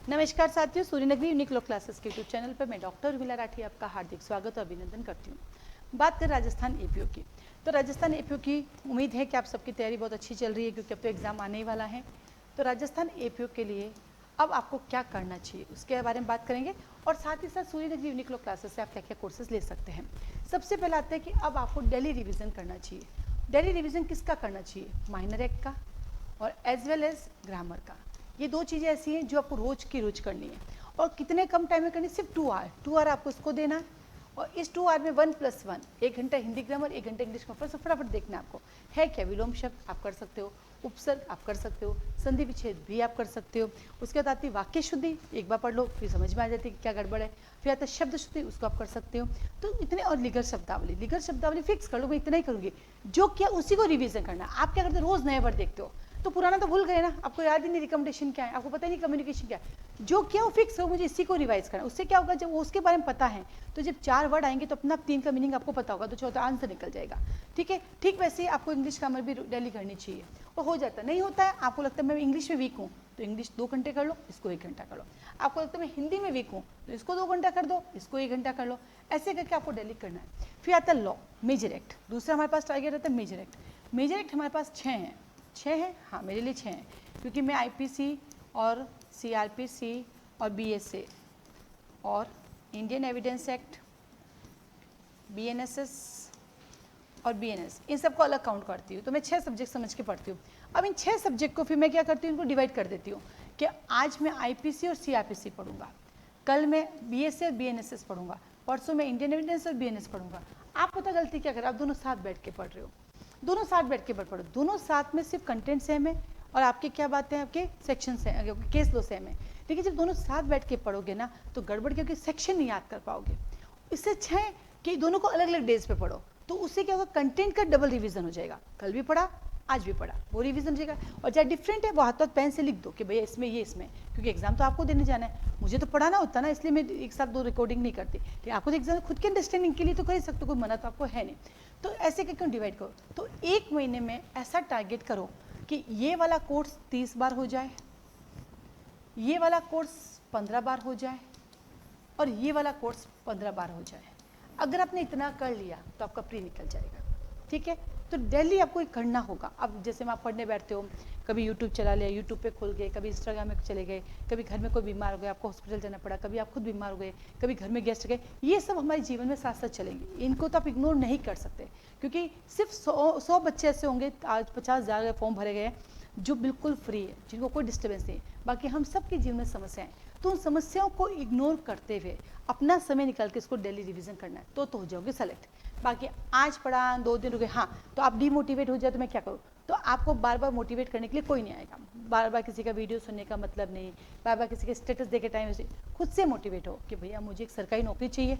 नमस्कार साथियों, Suryanagari unique law classes के यूट्यूब चैनल पर मैं डॉक्टर उर्मिला राठी आपका हार्दिक स्वागत और अभिनंदन करती हूँ। बात कर राजस्थान एपीओ की, तो राजस्थान एपीओ की उम्मीद है कि आप सबकी तैयारी बहुत अच्छी चल रही है, क्योंकि अब तो एग्ज़ाम आने ही वाला है। तो राजस्थान एपीओ के लिए अब आपको क्या करना चाहिए उसके बारे में बात करेंगे, और साथ ही साथ सूर्यनगरी यूनिक लॉ क्लासेस से आप क्या क्या कोर्सेज ले सकते हैं। सबसे पहले आते हैं कि अब आपको डेली रिविज़न करना चाहिए। डेली रिविज़न किसका करना चाहिए? माइनर एक्ट का और एज वेल एज ग्रामर का। ये दो चीज़ें ऐसी हैं जो आपको रोज की रोज करनी है, और कितने कम टाइम में करनी है? सिर्फ 2 आवर। 2 आवर आपको इसको देना है, और इस 2 आवर में 1+1 1 घंटा हिंदी ग्रामर, 1 घंटा इंग्लिश ग्रामर। फटाफट देखना आपको है क्या। विलोम शब्द आप कर सकते हो, उपसर्ग आप कर सकते हो, संधि विच्छेद भी आप कर सकते हो। उसके बाद आती है वाक्य शुद्धि, एक बार पढ़ लो फिर समझ में आ जाती है कि क्या गड़बड़ है। फिर आता है शब्द शुद्धि, उसको आप कर सकते हो। तो इतने, और लिगर शब्दावली, लिगर शब्दावली फिक्स कर लो, मैं इतना ही करूँगी। जो क्या उसी को रिविजन करना। आप क्या करते हो? रोज़ नए वर्ड देखते हो, तो पुराना तो भूल गए ना, आपको याद ही नहीं रिकमेंडेशन क्या है, आपको पता ही नहीं कम्युनिकेशन क्या है। जो क्या वो फिक्स हो, मुझे इसी को रिवाइज करना। उससे क्या होगा, जब वो उसके बारे में पता है तो जब 4 वर्ड आएंगे तो अपना 3 का मीनिंग आपको पता होगा, तो चौथा आंसर निकल जाएगा। ठीक है, ठीक वैसे ही आपको इंग्लिश ग्रामर भी डेली करनी चाहिए। और हो जाता नहीं होता है, आपको लगता है मैं इंग्लिश में वीक हूँ तो इंग्लिश 2 घंटे कर लो, इसको 1 घंटा कर लो। आपको लगता है मैं हिंदी में वीक हूँ तो इसको 2 घंटा कर दो, इसको 1 घंटा कर लो। ऐसे करके आपको डेली करना है। फिर आता है लॉ, मेजर एक्ट। दूसरा हमारे पास टारगेट रहता है मेजर एक्ट। मेजर एक्ट हमारे पास 6 हैं। 6 है, हाँ मेरे लिए 6 हैं, क्योंकि मैं आईपीसी और सीआरपीसी और बीएसए और इंडियन एविडेंस एक्ट, बीएनएसएस और बीएनएस, इन सबको अलग काउंट करती हूँ। तो मैं 6 सब्जेक्ट समझ के पढ़ती हूँ। अब इन 6 सब्जेक्ट को फिर मैं क्या करती हूँ, इनको डिवाइड कर देती हूँ कि आज मैं आईपीसी और सीआरपीसी पढ़ूंगा, कल मैं बीएसए और बीएनएसएस पढ़ूंगा, परसों मैं इंडियन एविडेंस और बीएनएस पढ़ूंगा। आप पता गलती क्या करें, आप दोनों साथ बैठ के पढ़ रहे हो, दोनों साथ बैठ के पढ़ो, दोनों साथ में सिर्फ कंटेंट सेम है और आपके क्या बातें हैं, आपके सेक्शन से केस लो सेम है। लेकिन जब दोनों साथ बैठ के पढ़ोगे ना तो गड़बड़, क्योंकि सेक्शन नहीं याद कर पाओगे। इससे अच्छा है कि दोनों को अलग अलग डेज पे पढ़ो, तो उससे क्या होगा, कंटेंट का डबल रिवीजन हो जाएगा। कल भी पढ़ा, आज भी पढ़ा, वो रिवीजन हो जाएगा। और चाहे डिफरेंट है वो हाथ पेन से लिख दो कि भैया इसमें ये, इसमें, क्योंकि एग्जाम तो आपको देने जाना है। मुझे तो पढ़ाना होता ना, इसलिए मैं एक साथ 2 रिकॉर्डिंग नहीं करती, कि आपको तो एग्जाम खुद के अंडरस्टैंडिंग के लिए तो कर ही सकते हो, कोई मना तो आपको है नहीं। तो ऐसे करके डिवाइड करो। तो 1 महीने में ऐसा टारगेट करो कि ये वाला कोर्स 30 बार हो जाए, ये वाला कोर्स 15 बार हो जाए, और ये वाला कोर्स 15 बार हो जाए। अगर आपने इतना कर लिया तो आपका प्री निकल जाएगा। ठीक है, तो डेली आपको ये करना होगा। अब जैसे में आप पढ़ने बैठते हो, कभी यूट्यूब चला लिया, यूट्यूब पे खुल गए, कभी इंस्टाग्राम में चले गए, कभी घर में कोई बीमार हो गया, आपको हॉस्पिटल जाना पड़ा, कभी आप खुद बीमार हो गए, कभी घर में गेस्ट गए। ये सब हमारे जीवन में साथ साथ चलेंगे, इनको तो आप इग्नोर नहीं कर सकते, क्योंकि सिर्फ 100 बच्चे ऐसे होंगे, आज 50,000 फॉर्म भरे गए जो बिल्कुल फ्री है, जिनको कोई डिस्टर्बेंस नहीं है। बाकी हम सबके जीवन में समस्याएं, तो उन समस्याओं को इग्नोर करते हुए अपना समय निकाल के इसको डेली रिवीजन करना है, तो हो जाओगे सेलेक्ट। बाकी आज पढ़ा, 2 दिन रुके, हाँ तो आप डिमोटिवेट हो जाए तो मैं क्या करूँ? तो आपको बार बार मोटिवेट करने के लिए कोई नहीं आएगा। बार बार किसी का वीडियो सुनने का मतलब नहीं, बार बार किसी के स्टेटस देखे टाइम से, खुद से मोटिवेट हो कि भैया मुझे एक सरकारी नौकरी चाहिए।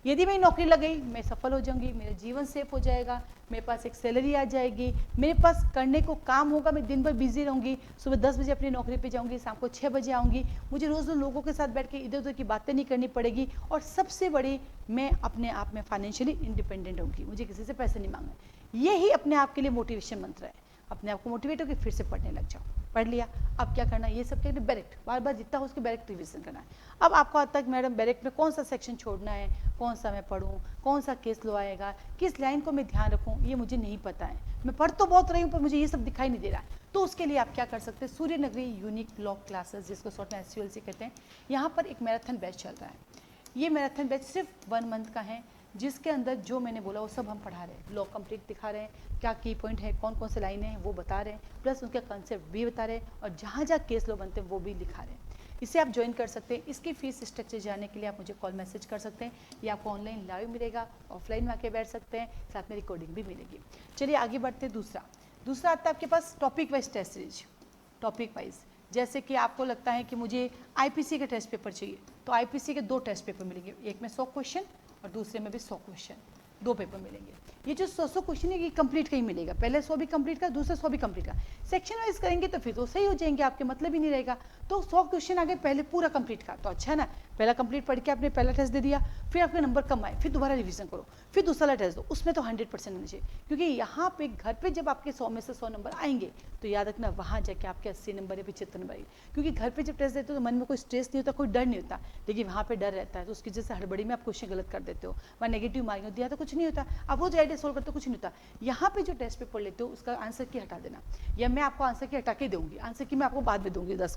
यदि मेरी नौकरी लग गई, मैं सफल हो जाऊंगी, मेरा जीवन सेफ हो जाएगा, मेरे पास एक सैलरी आ जाएगी, मेरे पास करने को काम होगा, मैं दिन भर बिजी रहूंगी, सुबह 10 बजे अपनी नौकरी पे जाऊंगी, शाम को 6 बजे आऊंगी, मुझे रोज़ लोगों के साथ बैठ के इधर उधर की बातें नहीं करनी पड़ेगी, और सबसे बड़ी, मैं अपने आप में फाइनेंशियली इंडिपेंडेंट होंगी, मुझे किसी से पैसे नहीं मांगने। यही अपने आप के लिए मोटिवेशन मंत्र है। अपने आप को मोटिवेट होकर फिर से पढ़ने लग जाओ। पढ़ लिया, अब क्या करना है, ये सब क्या, बैरेक्ट बार बार जितना हो उसके बैरेक्ट रिविजन करना है। अब आपको आता है मैडम बैरेक्ट में कौन सा सेक्शन छोड़ना है, कौन सा मैं पढ़ूँ, कौन सा केस लो आएगा, किस लाइन को मैं ध्यान रखूँ, ये मुझे नहीं पता है। मैं पढ़ तो बहुत रही हूँ पर मुझे ये सब दिखाई नहीं दे रहा है। तो उसके लिए आप क्या कर सकते हैं, सूर्यनगरी यूनिक लॉ क्लासेस, जिसको शॉर्ट में SULC कहते हैं, यहाँ पर एक मैराथन बैच चल रहा है। ये मैराथन बैच सिर्फ 1 मंथ का है, जिसके अंदर जो मैंने बोला वो सब हम पढ़ा रहे हैं। लॉ कंप्लीट दिखा रहे हैं, क्या की पॉइंट है, कौन कौन से लाइनें हैं वो बता रहे हैं, प्लस उनके कंसेप्ट भी बता रहे हैं, और जहाँ जहाँ केस लॉ बनते हैं वो भी लिखा रहे हैं। इसे आप ज्वाइन कर सकते हैं। इसकी फीस स्ट्रक्चर जानने के लिए आप मुझे कॉल मैसेज कर सकते हैं, या आपको ऑनलाइन लाइव मिलेगा, ऑफलाइन में आके बैठ सकते हैं, साथ में रिकॉर्डिंग भी मिलेगी। चलिए आगे बढ़ते हैं। दूसरा आता है आपके पास topic wise test series. Topic wise, जैसे कि आपको लगता है कि मुझे आईपीसी के टेस्ट पेपर चाहिए, तो आईपीसी के 2 टेस्ट पेपर मिलेंगे, एक में 100 क्वेश्चन और दूसरे में भी 100 क्वेश्चन, 2 पेपर मिलेंगे। ये जो 100 क्वेश्चन है ये कंप्लीट कहीं मिलेगा, पहले 100 भी कंप्लीट का, दूसरा 100 भी कंप्लीट का, सेक्शन वाइज करेंगे तो फिर तो सही हो जाएंगे आपके, मतलब ही नहीं रहेगा। तो 100 क्वेश्चन आ गए पहले पूरा कंप्लीट का, तो अच्छा है ना, पहला कंप्लीट पढ़ के आपने पहला टेस्ट दे दिया, फिर आपके नंबर कम आए, फिर दोबारा रिवीजन करो, फिर दूसरा टेस्ट दो, उसमें तो 100% होना चाहिए, क्योंकि यहाँ पे घर पे जब आपके 100 में से 100 नंबर आएंगे तो याद रखना वहाँ जाके आपके 80 नंबर या 75 नंबर आएंगे, क्योंकि घर पे जब टेस्ट देते हो तो मन में कोई स्ट्रेस नहीं होता, कोई डर नहीं होता, लेकिन वहाँ पे डर रहता है, तो उसकी वजह से हड़बड़ी में आप क्वेश्चन गलत कर देते हो, वहाँ नेगेटिव मार्किंग दिया तो कुछ नहीं होता, आप रोज आइडिया सोल्व करते हो कुछ नहीं होता। यहाँ पे जो टेस्ट पेपर लेते हो उसका आंसर की हटा देना, या मैं आपको आंसर की हटा के दूंगी, आंसर की मैं आपको बाद में दूंगी 10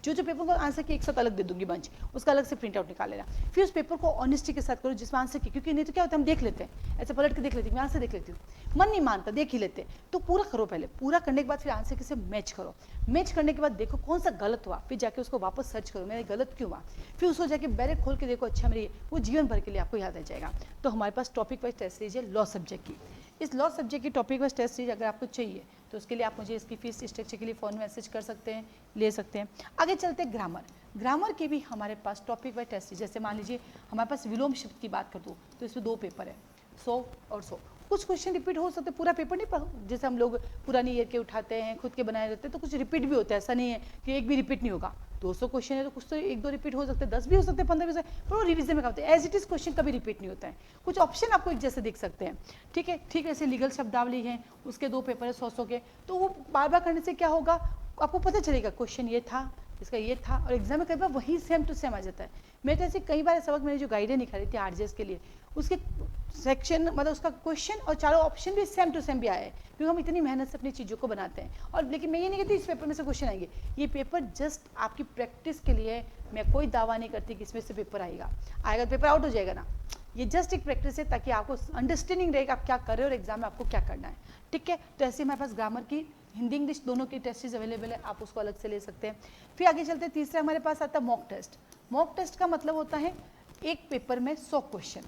जो पेपर को आंसर की एक साथ अलग दे दूंगी बंच, उसका अलग से प्रिंट आउट निकाल लेना, फिर उस पेपर को ऑनेस्टी के साथ करो जिसमें आंसर की, क्योंकि नहीं तो क्या होता है हम देख लेते हैं, ऐसे पलट के देख लेते हैं, मैं आंसर देख लेती हूँ, मन नहीं मानता, देख ही लेते, तो पूरा करो पहले, पूरा करने के बाद फिर आंसर की से मैच करो, मैच करने के बाद देखो कौन सा गलत हुआ, फिर जाके उसको वापस सर्च करो मेरा गलत क्यों हुआ, फिर उसको जाके डायरेक्ट खोल के देखो, अच्छा मेरी वो जीवन भर के लिए आपको याद आ जाएगा। तो हमारे पास टॉपिक वाइज टेस्ट सीरीज है लॉ सब्जेक्ट की, इस लॉ सब्जेक्ट की टॉपिक वाइज टेस्ट सीरीज अगर आपको चाहिए तो उसके लिए आप मुझे इसकी फीस स्ट्रक्चर के लिए फ़ोन मैसेज कर सकते हैं, ले सकते हैं। आगे चलते हैं ग्रामर, ग्रामर के भी हमारे पास टॉपिक वाइज टेस्ट सीरीज, जैसे मान लीजिए हमारे पास विलोम शब्द की बात कर दूँ तो इसमें 2 पेपर है, 100 और 100, कुछ क्वेश्चन रिपीट हो सकते, पूरा पेपर नहीं, जैसे हम लोग पुरानी ईयर के उठाते हैं खुद के बनाए रहते हैं तो कुछ रिपीट भी होता है, ऐसा नहीं है कि एक भी रिपीट नहीं होगा, 200 क्वेश्चन है तो कुछ तो 1-2 रिपीट हो सकते हैं, 10 भी हो सकते हैं, 15 भी हो सकते हैं, पर वो रिवीजन में होते हैं, एज इट इज क्वेश्चन कभी रिपीट नहीं होता है, कुछ ऑप्शन आपको एक जैसे देख सकते हैं, ठीक है, ठीक है, ऐसे लीगल शब्दावली है उसके 2 पेपर है 100 के, तो वो बार बार करने से क्या होगा आपको पता चलेगा क्वेश्चन ये था, इसका ये था, और एग्जाम में कई बार वही सेम टू सेम आ जाता है। मैं तो ऐसे कई बार सबक मैंने जो गाइडें निकाली थी आरजेएस के लिए, उसके सेक्शन मतलब उसका क्वेश्चन और चारों ऑप्शन भी सेम टू सेम भी आए, क्योंकि हम इतनी मेहनत से अपनी चीज़ों को बनाते हैं। और लेकिन मैं ये नहीं कहती इस पेपर में से क्वेश्चन आएंगे, ये पेपर जस्ट आपकी प्रैक्टिस के लिए, मैं कोई दावा नहीं करती कि इसमें से पेपर आएगा तो पेपर आउट हो जाएगा ना, ये जस्ट एक प्रैक्टिस है ताकि आपको अंडरस्टैंडिंग रहेगा आप क्या कर रहे हो और एग्जाम में आपको क्या करना है, ठीक है। तो ऐसे हमारे पास ग्रामर की हिंदी इंग्लिश दोनों की टेस्टेज अवेलेबल है, आप उसको अलग से ले सकते हैं। फिर आगे चलते हैं, तीसरा हमारे पास आता है मॉक टेस्ट। मॉक टेस्ट का मतलब होता है एक पेपर में 100 क्वेश्चन,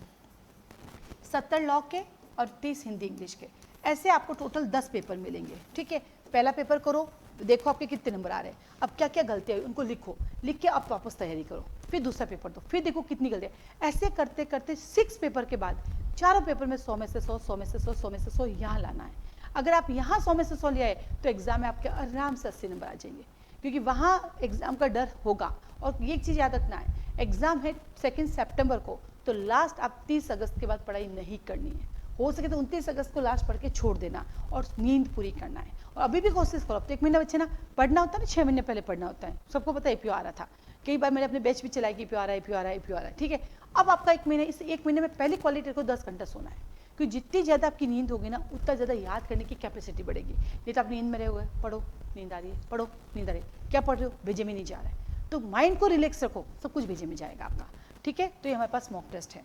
70 लॉ के और 30 हिंदी इंग्लिश के, ऐसे आपको टोटल 10 पेपर मिलेंगे, ठीक है। पहला पेपर करो, देखो आपके कितने नंबर आ रहे हैं, अब क्या क्या गलतियाँ हुई उनको लिखो, लिख के अब वापस तैयारी करो, फिर दूसरा पेपर दो, फिर देखो कितनी गलतियाँ, ऐसे करते करते 6 पेपर के बाद चारों पेपर में 100 में से 100, 100 में से 100, 100 में से 100 यहाँ लाना है। अगर आप यहाँ 100 में से 100 ले आए तो एग्जाम में आपके आराम से 80 नंबर आ जाएंगे, क्योंकि वहाँ एग्जाम का डर होगा। और ये चीज़ याद रखना है, एग्जाम है 2 सितंबर को, तो लास्ट आप 30 अगस्त के बाद पढ़ाई नहीं करनी है, हो सके तो 29 अगस्त को लास्ट पढ़ के छोड़ देना और नींद पूरी करना है। और अभी भी कोशिश करो, अब तो 1 महीना बच्चे ना पढ़ना होता है ना, 6 महीने पहले पढ़ना होता है, सबको पता है एपीओ आ रहा था, कई बार मैंने अपने बैच भी चलाई कि एपीओ आ रहा है, एपीओ आ रहा है, एपीओ आ रहा है, ठीक है। अब आपका 1 महीने, इस 1 महीने में पहली क्वालिटी को 10 घंटा सोना है, क्योंकि जितनी ज़्यादा आपकी नींद होगी ना उतना ज़्यादा याद करने की कैपेसिटी बढ़ेगी। नहीं तो आप नींद में रहे हुए, पढ़ो नींद आ रही है, पढ़ो नींद आ रही है, क्या पढ़ रहे हो, भेजे में नहीं जा रहा है, तो माइंड को रिलैक्स रखो, सब कुछ भेजे में जाएगा आपका, ठीक है। तो ये हमारे पास मॉक टेस्ट है,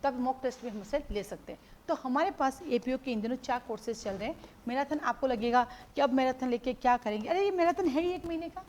तो आप मॉक टेस्ट भी हमसे ले सकते हैं। तो हमारे पास एपीओ के इन दिनों 4 कोर्सेज चल रहे हैं। मैराथन आपको लगेगा कि अब मैराथन लेके क्या करेंगे, अरे ये मैराथन है ही 1 महीने का,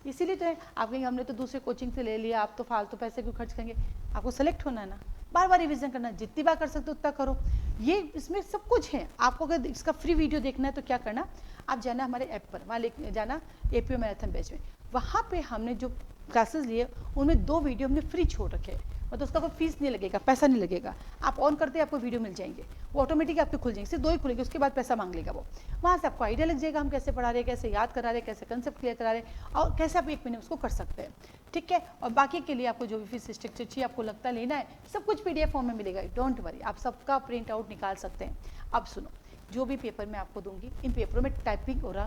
इसीलिए तो है। आप कहेंगे हमने तो दूसरे कोचिंग से ले लिया, आप तो फालतू पैसे क्यों खर्च करेंगे, आपको सेलेक्ट होना है ना, बार बार रिवीजन करना, जितनी बार कर सकते हो उतना करो। ये इसमें सब कुछ है, आपको अगर इसका फ्री वीडियो देखना है तो क्या करना, आप जाना हमारे ऐप पर, वहाँ जाना एपीओ मैराथन बैच में, वहाँ पे हमने जो क्लासेस लिए उनमें 2 वीडियो हमने फ्री छोड़ रखे हैं, मतलब उसका कोई फीस नहीं लगेगा, पैसा नहीं लगेगा, आप ऑन करते आपको वीडियो मिल जाएंगे, वो ऑटोमेटिक आपके खुल जाएंगे, सिर्फ 2 ही खुलेंगे, उसके बाद पैसा मांग लेगा वो, वहाँ से आपको आइडिया लग जाएगा हम कैसे पढ़ा रहे हैं, कैसे याद करा रहे हैं, कैसे कंसेप्ट क्लियर करा रहे हैं, और कैसे आप 1 महीने उसको कर सकते हैं, ठीक है। और बाकी के लिए आपको जो भी फीस स्ट्रक्चर चाहिए, आपको लगता है लेना है, सब कुछ PDF फॉर्म में मिलेगा, डोंट वरी, आप सबका प्रिंट आउट निकाल सकते हैं। अब सुनो, जो भी पेपर मैं आपको दूंगी, इन पेपरों में टाइपिंग और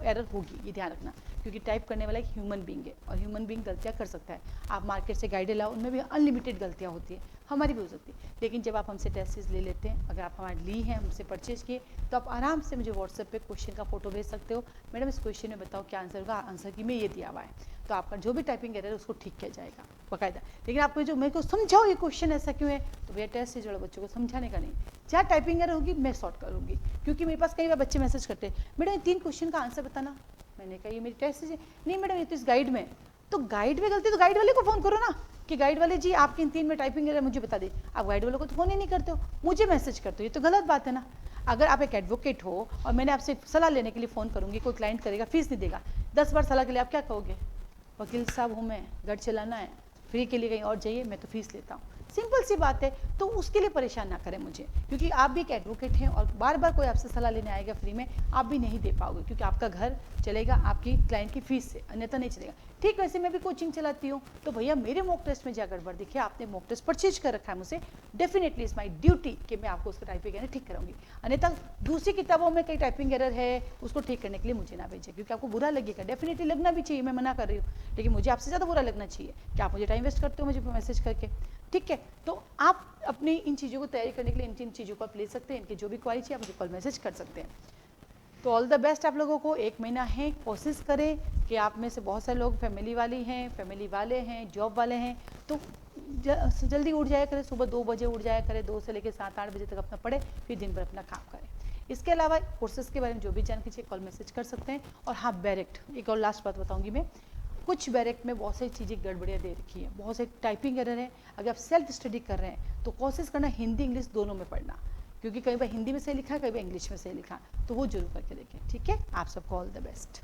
एरर होगी, ये ध्यान रखना, क्योंकि टाइप करने वाला एक ह्यूमन बीइंग है और ह्यूमन बीइंग गलतियाँ कर सकता है। आप मार्केट से गाइडें लाओ, उनमें भी अनलिमिटेड गलतियाँ होती है, हमारी भी हो सकती है, लेकिन जब आप हमसे टेस्ट सीरीज ले लेते हैं, अगर आप हमारी ली हैं, हमसे परचेज किए, तो आप आराम से मुझे व्हाट्सएप पे क्वेश्चन का फोटो भेज सकते हो, मैडम इस क्वेश्चन में बताओ क्या आंसर होगा, आंसर की में ये दिया हुआ है, तो आपका जो भी टाइपिंग एरर है उसको ठीक किया जाएगा बाकायदा। लेकिन आपको जो मेरे को समझाओ ये क्वेश्चन ऐसा क्यों है, तो भैया टेस्ट से जुड़े बच्चों को समझाने का नहीं, जहाँ टाइपिंग एरर होगी मैं सॉर्ट करूँगी, क्योंकि मेरे पास कई बार बच्चे मैसेज करते हैं मैडम ये 3 क्वेश्चन का आंसर बताना, मैंने कहा ये मेरी टेस्ट है, नहीं मैडम ये तो इस गाइड में, तो गाइड में गलती तो गाइड वाले को फ़ोन करो ना कि गाइड वाले जी आपके इन 3 में टाइपिंग एरर मुझे बता दे, आप गाइड वालों को तो फ़ोन ही नहीं करते हो, मुझे मैसेज करते हो, ये तो गलत बात है ना। अगर आप एक एडवोकेट हो और मैंने आपसे सलाह लेने के लिए फ़ोन करूँगी, कोई क्लाइंट करेगा, फीस नहीं देगा, 10 बार सलाह के लिए आप क्या कहोगे, वकील साहब हूँ मैं, घर चलाना है, फ्री के लिए कहीं और जाइए, मैं तो फीस लेता हूँ, सिंपल सी बात है। तो उसके लिए परेशान ना करें मुझे, क्योंकि आप भी एक एडवोकेट हैं और बार बार कोई आपसे सलाह लेने आएगा फ्री में, आप भी नहीं दे पाओगे, क्योंकि आपका घर चलेगा आपकी क्लाइंट की फीस से, अन्यथा नहीं चलेगा। ठीक वैसे मैं भी कोचिंग चलाती हूँ, तो भैया मेरे मॉक टेस्ट में क्या गड़बड़ दिखे, आपने मॉक टेस्ट परचेज कर रखा है मुझसे, डेफिनेटली इज माई ड्यूटी कि मैं आपको उसका टाइपिंग एरर ठीक कराऊंगी। अन्यथा दूसरी किताबों में कई टाइपिंग एरर है, उसको ठीक करने के लिए मुझे ना भेजें, क्योंकि आपको बुरा लगेगा, डेफिनेटली लगना भी चाहिए, मैं मना कर रही हूँ, लेकिन मुझे आपसे ज़्यादा बुरा लगना चाहिए कि आप मुझे टाइम वेस्ट करते हो मुझे मैसेज करके। ठीक है, तो आप अपनी इन चीज़ों को तैयारी करने के लिए इन चीज़ों को आप ले सकते हैं, इनकी जो भी क्वारी चाहिए आप मुझे कॉल मैसेज कर सकते हैं। तो ऑल द बेस्ट आप लोगों को, 1 महीना है, कोशिश करें कि आप में से बहुत सारे लोग फैमिली वाली हैं, फैमिली वाले हैं, जॉब वाले हैं, तो जल्दी उठ जाया करें, सुबह 2 बजे उठ जाया करें, 2 से लेकर 7-8 बजे तक अपना पढ़े, फिर दिन भर अपना काम करें। इसके अलावा कोर्सेज के बारे में जो भी जानकारी चाहिए कॉल मैसेज कर सकते हैं। और हाँ, बैरेक्ट, एक और लास्ट बात बताऊंगी मैं, कुछ बैरेक्ट में बहुत सारी चीज़ें गड़बड़ियाँ दे रखी है, बहुत सारी टाइपिंग एरर है। अगर आप सेल्फ स्टडी कर रहे हैं तो कोशिश करना हिंदी इंग्लिश दोनों में पढ़ना, क्योंकि कई बार हिंदी में सही लिखा है, कई बार इंग्लिश में सही लिखा है, तो वो जरूर करके देखें। ठीक है, आप सबको ऑल द बेस्ट।